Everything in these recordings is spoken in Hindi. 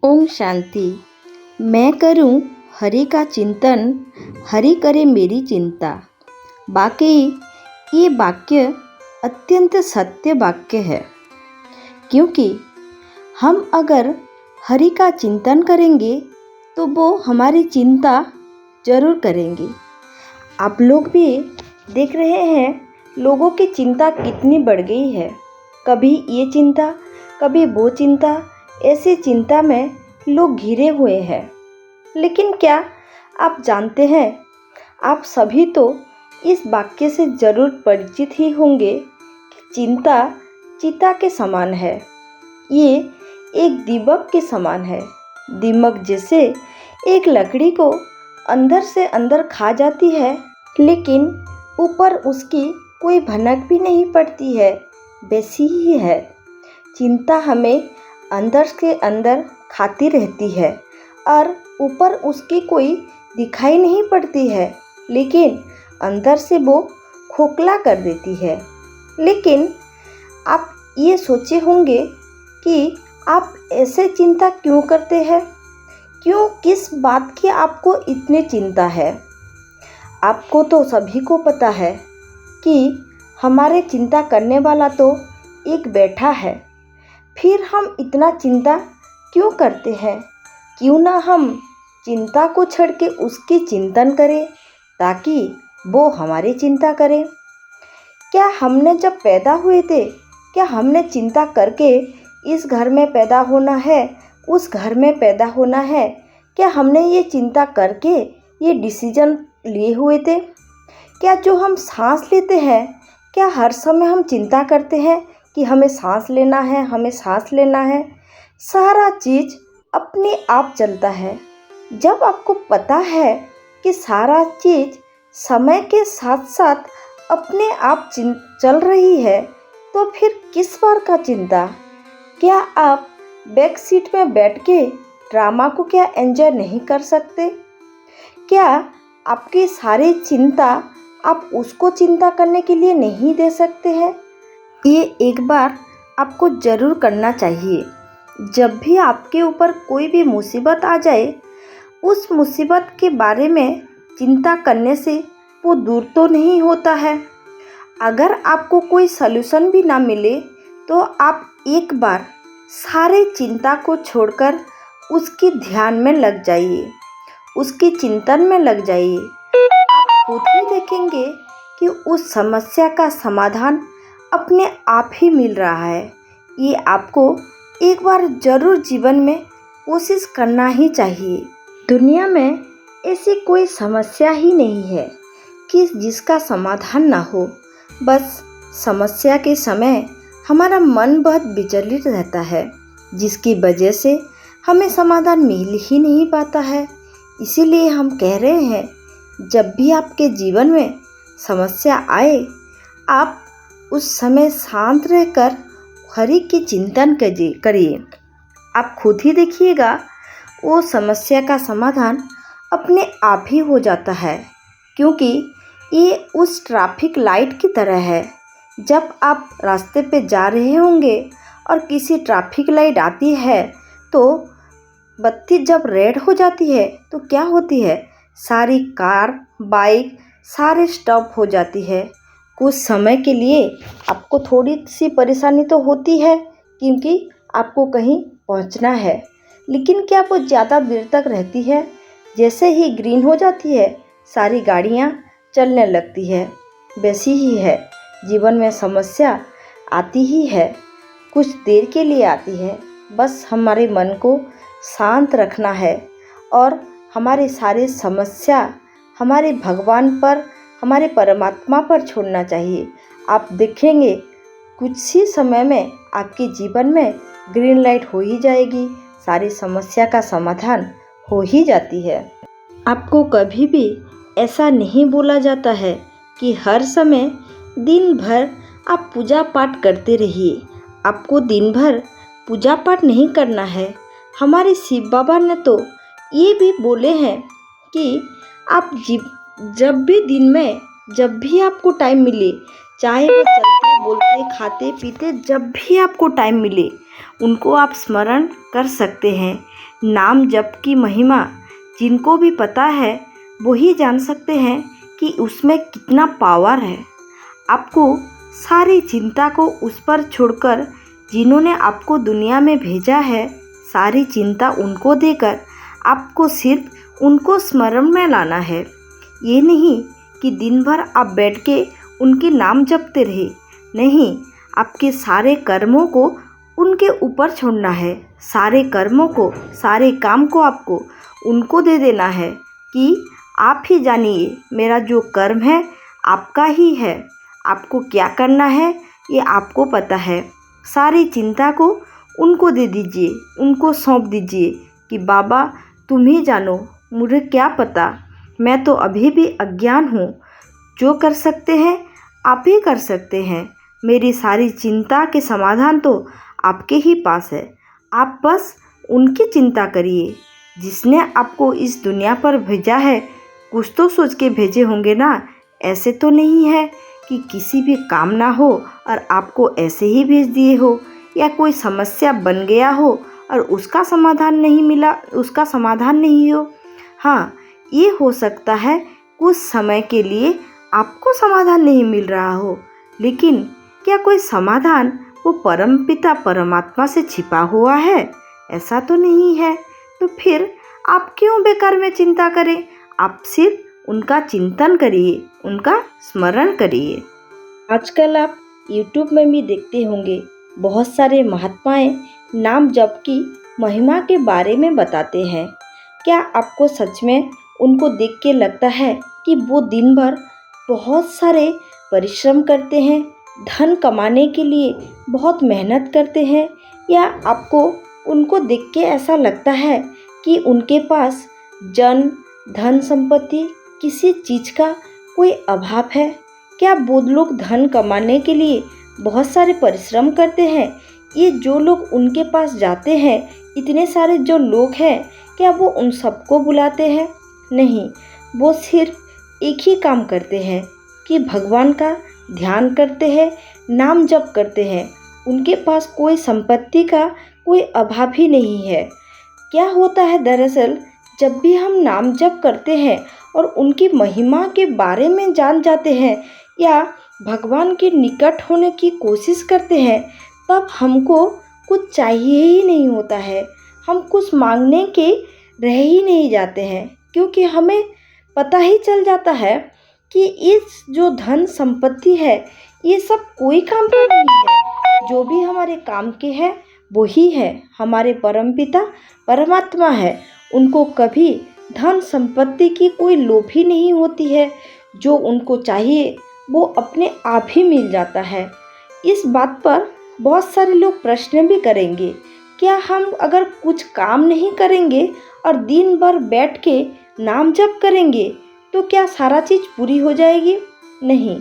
ओम शांति। मैं करूं हरि का चिंतन, हरि करे मेरी चिंता। वाकई ये वाक्य अत्यंत सत्य वाक्य है, क्योंकि हम अगर हरि का चिंतन करेंगे तो वो हमारी चिंता जरूर करेंगे। आप लोग भी देख रहे हैं लोगों की चिंता कितनी बढ़ गई है। कभी ये चिंता, कभी वो चिंता, ऐसी चिंता में लोग घिरे हुए हैं। लेकिन क्या आप जानते हैं, आप सभी तो इस वाक्य से जरूर परिचित ही होंगे कि चिंता चिता के समान है। ये एक दीमक के समान है। दीमक जैसे एक लकड़ी को अंदर से अंदर खा जाती है, लेकिन ऊपर उसकी कोई भनक भी नहीं पड़ती है, वैसी ही है चिंता। हमें अंदर के अंदर खाती रहती है और ऊपर उसकी कोई दिखाई नहीं पड़ती है, लेकिन अंदर से वो खोखला कर देती है। लेकिन आप ये सोचे होंगे कि आप ऐसे चिंता क्यों करते हैं, क्यों, किस बात की आपको इतनी चिंता है। आपको तो सभी को पता है कि हमारे चिंता करने वाला तो एक बैठा है। फिर हम इतना चिंता क्यों करते हैं? क्यों ना हम चिंता को छोड़ के उसकी चिंतन करें, ताकि वो हमारी चिंता करे। क्या हमने जब पैदा हुए थे, क्या हमने चिंता करके इस घर में पैदा होना है, उस घर में पैदा होना है? क्या हमने ये चिंता करके ये डिसीजन लिए हुए थे? क्या जो हम सांस लेते हैं, क्या हर समय हम चिंता करते हैं कि हमें सांस लेना है, हमें सांस लेना है? सारा चीज़ अपने आप चलता है। जब आपको पता है कि सारा चीज़ समय के साथ साथ अपने आप चल रही है, तो फिर किस बार का चिंता? क्या आप बैक सीट में बैठ के ड्रामा को क्या एंजॉय नहीं कर सकते? क्या आपकी सारी चिंता आप उसको चिंता करने के लिए नहीं दे सकते हैं? ये एक बार आपको ज़रूर करना चाहिए। जब भी आपके ऊपर कोई भी मुसीबत आ जाए, उस मुसीबत के बारे में चिंता करने से वो दूर तो नहीं होता है। अगर आपको कोई सलूशन भी ना मिले, तो आप एक बार सारे चिंता को छोड़कर उसकी ध्यान में लग जाइए, उसकी चिंतन में लग जाइए। आप खुद ही देखेंगे कि उस समस्या का समाधान अपने आप ही मिल रहा है। ये आपको एक बार ज़रूर जीवन में कोशिश करना ही चाहिए। दुनिया में ऐसी कोई समस्या ही नहीं है कि जिसका समाधान ना हो। बस समस्या के समय हमारा मन बहुत विचलित रहता है, जिसकी वजह से हमें समाधान मिल ही नहीं पाता है। इसीलिए हम कह रहे हैं, जब भी आपके जीवन में समस्या आए, आप उस समय शांत रहकर हरि की चिंतन करिए। आप खुद ही देखिएगा, वो समस्या का समाधान अपने आप ही हो जाता है। क्योंकि ये उस ट्रैफिक लाइट की तरह है। जब आप रास्ते पे जा रहे होंगे और किसी ट्रैफिक लाइट आती है, तो बत्ती जब रेड हो जाती है तो क्या होती है, सारी कार, बाइक सारे स्टॉप हो जाती है। कुछ समय के लिए आपको थोड़ी सी परेशानी तो होती है, क्योंकि आपको कहीं पहुंचना है, लेकिन क्या वो ज़्यादा देर तक रहती है? जैसे ही ग्रीन हो जाती है, सारी गाड़ियां चलने लगती है। वैसी ही है, जीवन में समस्या आती ही है, कुछ देर के लिए आती है। बस हमारे मन को शांत रखना है और हमारी सारी समस्या हमारे भगवान पर, हमारे परमात्मा पर छोड़ना चाहिए। आप देखेंगे कुछ ही समय में आपके जीवन में ग्रीन लाइट हो ही जाएगी, सारी समस्या का समाधान हो ही जाती है। आपको कभी भी ऐसा नहीं बोला जाता है कि हर समय दिन भर आप पूजा पाठ करते रहिए। आपको दिन भर पूजा पाठ नहीं करना है। हमारे शिव बाबा ने तो ये भी बोले हैं कि आप जब भी दिन में, जब भी आपको टाइम मिले, चाहे वो चलते बोलते खाते पीते, जब भी आपको टाइम मिले, उनको आप स्मरण कर सकते हैं। नाम जप की महिमा जिनको भी पता है वही जान सकते हैं कि उसमें कितना पावर है। आपको सारी चिंता को उस पर छोड़कर जिन्होंने आपको दुनिया में भेजा है, सारी चिंता उनको देकर आपको सिर्फ उनको स्मरण में लाना है। ये नहीं कि दिन भर आप बैठ के उनके नाम जपते रहे, नहीं, आपके सारे कर्मों को उनके ऊपर छोड़ना है। सारे कर्मों को, सारे काम को आपको उनको दे देना है कि आप ही जानिए मेरा जो कर्म है आपका ही है, आपको क्या करना है ये आपको पता है। सारी चिंता को उनको दे दीजिए, उनको सौंप दीजिए कि बाबा तुम ही जानो, मुझे क्या पता, मैं तो अभी भी अज्ञान हूँ। जो कर सकते हैं आप ही कर सकते हैं। मेरी सारी चिंता के समाधान तो आपके ही पास है। आप बस उनकी चिंता करिए जिसने आपको इस दुनिया पर भेजा है। कुछ तो सोच के भेजे होंगे ना, ऐसे तो नहीं है कि किसी भी काम ना हो और आपको ऐसे ही भेज दिए हो, या कोई समस्या बन गया हो और उसका समाधान नहीं मिला, उसका समाधान नहीं हो। हाँ, ये हो सकता है कुछ समय के लिए आपको समाधान नहीं मिल रहा हो, लेकिन क्या कोई समाधान वो परमपिता परमात्मा से छिपा हुआ है? ऐसा तो नहीं है। तो फिर आप क्यों बेकार में चिंता करें? आप सिर्फ उनका चिंतन करिए, उनका स्मरण करिए। आजकल आप YouTube में भी देखते होंगे, बहुत सारे महात्माएं नाम जप की महिमा के बारे में बताते हैं। क्या आपको सच में उनको देख के लगता है कि वो दिन भर बहुत सारे परिश्रम करते हैं, धन कमाने के लिए बहुत मेहनत करते हैं, या आपको उनको देख के ऐसा लगता है कि उनके पास धन संपत्ति किसी चीज़ का कोई अभाव है? क्या वो लोग धन कमाने के लिए बहुत सारे परिश्रम करते हैं? ये जो लोग उनके पास जाते हैं, इतने सारे जो लोग हैं, क्या वो उन सबको बुलाते हैं? नहीं, वो सिर्फ एक ही काम करते हैं कि भगवान का ध्यान करते हैं, नाम जप करते हैं। उनके पास कोई संपत्ति का कोई अभाव ही नहीं है। क्या होता है दरअसल, जब भी हम नाम जप करते हैं और उनकी महिमा के बारे में जान जाते हैं या भगवान के निकट होने की कोशिश करते हैं, तब हमको कुछ चाहिए ही नहीं होता है। हम कुछ मांगने के रह ही नहीं जाते हैं, क्योंकि हमें पता ही चल जाता है कि इस जो धन संपत्ति है ये सब कोई काम का नहीं है। जो भी हमारे काम के है वही है, हमारे परमपिता परमात्मा है। उनको कभी धन संपत्ति की कोई लोभ ही नहीं होती है। जो उनको चाहिए वो अपने आप ही मिल जाता है। इस बात पर बहुत सारे लोग प्रश्न भी करेंगे, क्या हम अगर कुछ काम नहीं करेंगे और दिन भर बैठ के नाम जप करेंगे तो क्या सारा चीज़ पूरी हो जाएगी? नहीं,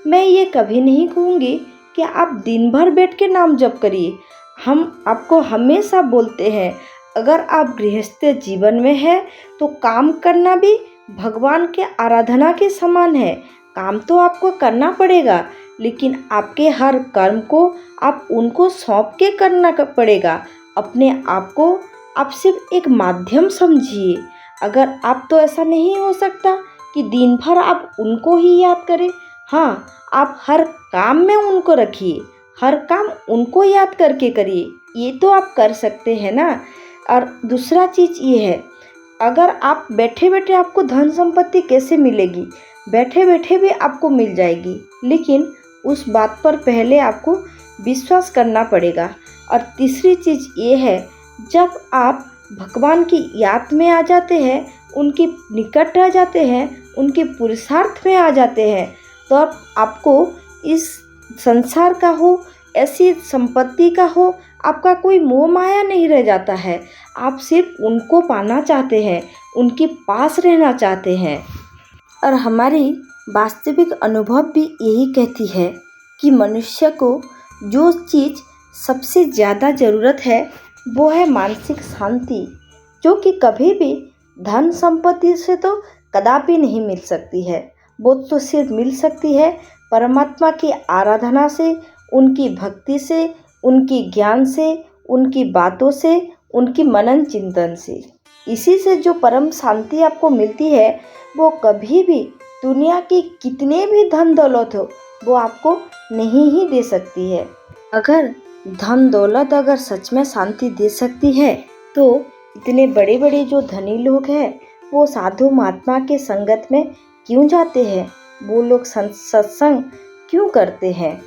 मैं ये कभी नहीं कहूँगी कि आप दिन भर बैठ के नाम जप करिए। हम आपको हमेशा बोलते हैं, अगर आप गृहस्थ जीवन में हैं तो काम करना भी भगवान के आराधना के समान है। काम तो आपको करना पड़ेगा, लेकिन आपके हर कर्म को आप उनको सौंप के करना पड़ेगा। अपने आप को आप सिर्फ एक माध्यम समझिए। अगर आप तो ऐसा नहीं हो सकता कि दिन भर आप उनको ही याद करें। हाँ, आप हर काम में उनको रखिए, हर काम उनको याद करके करिए। ये तो आप कर सकते हैं ना। और दूसरा चीज़ ये है, अगर आप बैठे बैठे आपको धन संपत्ति कैसे मिलेगी? बैठे बैठे भी आपको मिल जाएगी, लेकिन उस बात पर पहले आपको विश्वास करना पड़ेगा। और तीसरी चीज़ ये है, जब आप भगवान की याद में आ जाते हैं, उनके निकट रह जाते हैं, उनके पुरुषार्थ में आ जाते हैं, तो आपको इस संसार का हो, ऐसी संपत्ति का हो, आपका कोई मोह माया नहीं रह जाता है। आप सिर्फ उनको पाना चाहते हैं, उनके पास रहना चाहते हैं। और हमारी वास्तविक अनुभव भी यही कहती है कि मनुष्य को जो चीज़ सबसे ज़्यादा ज़रूरत है वो है मानसिक शांति, जो कि कभी भी धन संपत्ति से तो कदापि नहीं मिल सकती है। वो तो सिर्फ मिल सकती है परमात्मा की आराधना से, उनकी भक्ति से, उनकी ज्ञान से, उनकी बातों से, उनकी मनन चिंतन से। इसी से जो परम शांति आपको मिलती है वो कभी भी दुनिया की कितने भी धन दौलत हो वो आपको नहीं ही दे सकती है। अगर धन दौलत अगर सच में शांति दे सकती है तो इतने बड़े बड़े जो धनी लोग हैं वो साधु महात्मा के संगत में क्यों जाते हैं, वो लोग सत्संग क्यों करते हैं।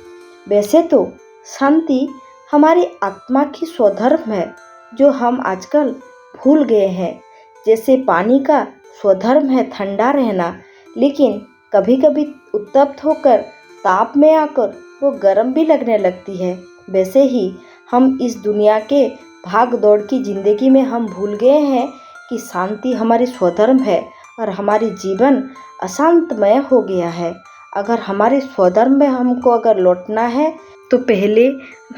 वैसे तो शांति हमारी आत्मा की स्वधर्म है जो हम आजकल भूल गए हैं। जैसे पानी का स्वधर्म है ठंडा रहना, लेकिन कभी कभी उत्तप्त होकर ताप में आकर वो गर्म भी लगने लगती है। वैसे ही हम इस दुनिया के भाग दौड़ की ज़िंदगी में हम भूल गए हैं कि शांति हमारी स्वधर्म है और हमारी जीवन अशांतमय हो गया है। अगर हमारे स्वधर्म में हमको अगर लौटना है तो पहले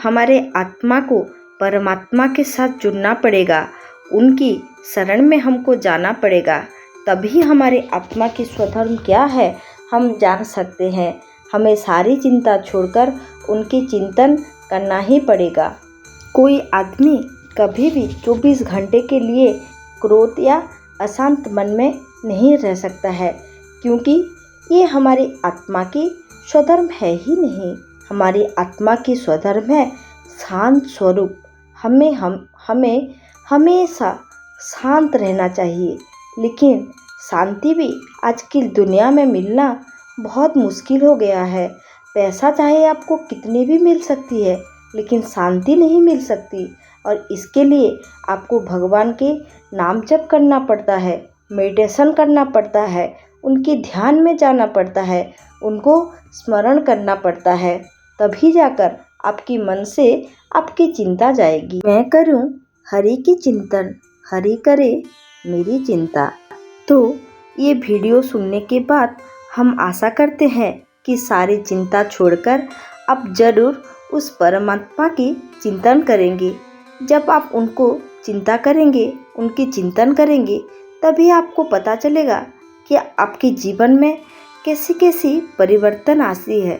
हमारे आत्मा को परमात्मा के साथ जुड़ना पड़ेगा, उनकी शरण में हमको जाना पड़ेगा। तभी हमारे आत्मा की स्वधर्म क्या है हम जान सकते हैं। हमें सारी चिंता छोड़कर उनकी चिंतन करना ही पड़ेगा। कोई आदमी कभी भी 24 घंटे के लिए क्रोध या अशांत मन में नहीं रह सकता है, क्योंकि ये हमारी आत्मा की स्वधर्म है ही नहीं। हमारी आत्मा की स्वधर्म है शांत स्वरूप। हमें हमेशा शांत रहना चाहिए। लेकिन शांति भी आज की दुनिया में मिलना बहुत मुश्किल हो गया है। पैसा चाहे आपको कितनी भी मिल सकती है, लेकिन शांति नहीं मिल सकती। और इसके लिए आपको भगवान के नाम जप करना पड़ता है, मेडिटेशन करना पड़ता है, उनके ध्यान में जाना पड़ता है, उनको स्मरण करना पड़ता है। तभी जाकर आपकी मन से आपकी चिंता जाएगी। मैं करूं हरि की चिंतन, हरि करे मेरी चिंता। तो ये वीडियो सुनने के बाद हम आशा करते हैं कि सारी चिंता छोड़कर आप ज़रूर उस परमात्मा की चिंतन करेंगे। जब आप उनको चिंता करेंगे, उनकी चिंतन करेंगे, तभी आपको पता चलेगा कि आपके जीवन में कैसी कैसी परिवर्तन आती है,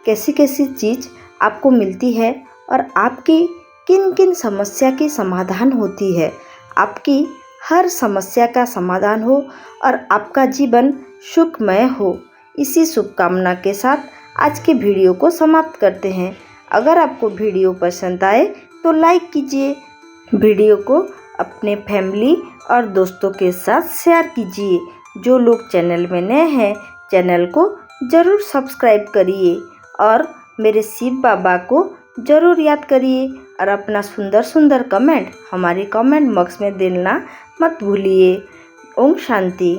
कैसी कैसी चीज़ आपको मिलती है और आपकी किन किन समस्या की समाधान होती है। आपकी हर समस्या का समाधान हो और आपका जीवन सुखमय हो। इसी शुभकामना के साथ आज के वीडियो को समाप्त करते हैं। अगर आपको वीडियो पसंद आए तो लाइक कीजिए, वीडियो को अपने फैमिली और दोस्तों के साथ शेयर कीजिए। जो लोग चैनल में नए हैं चैनल को ज़रूर सब्सक्राइब करिए और मेरे शिव बाबा को ज़रूर याद करिए और अपना सुंदर सुंदर कमेंट हमारे कमेंट बॉक्स में देना मत भूलिए। ओम शांति।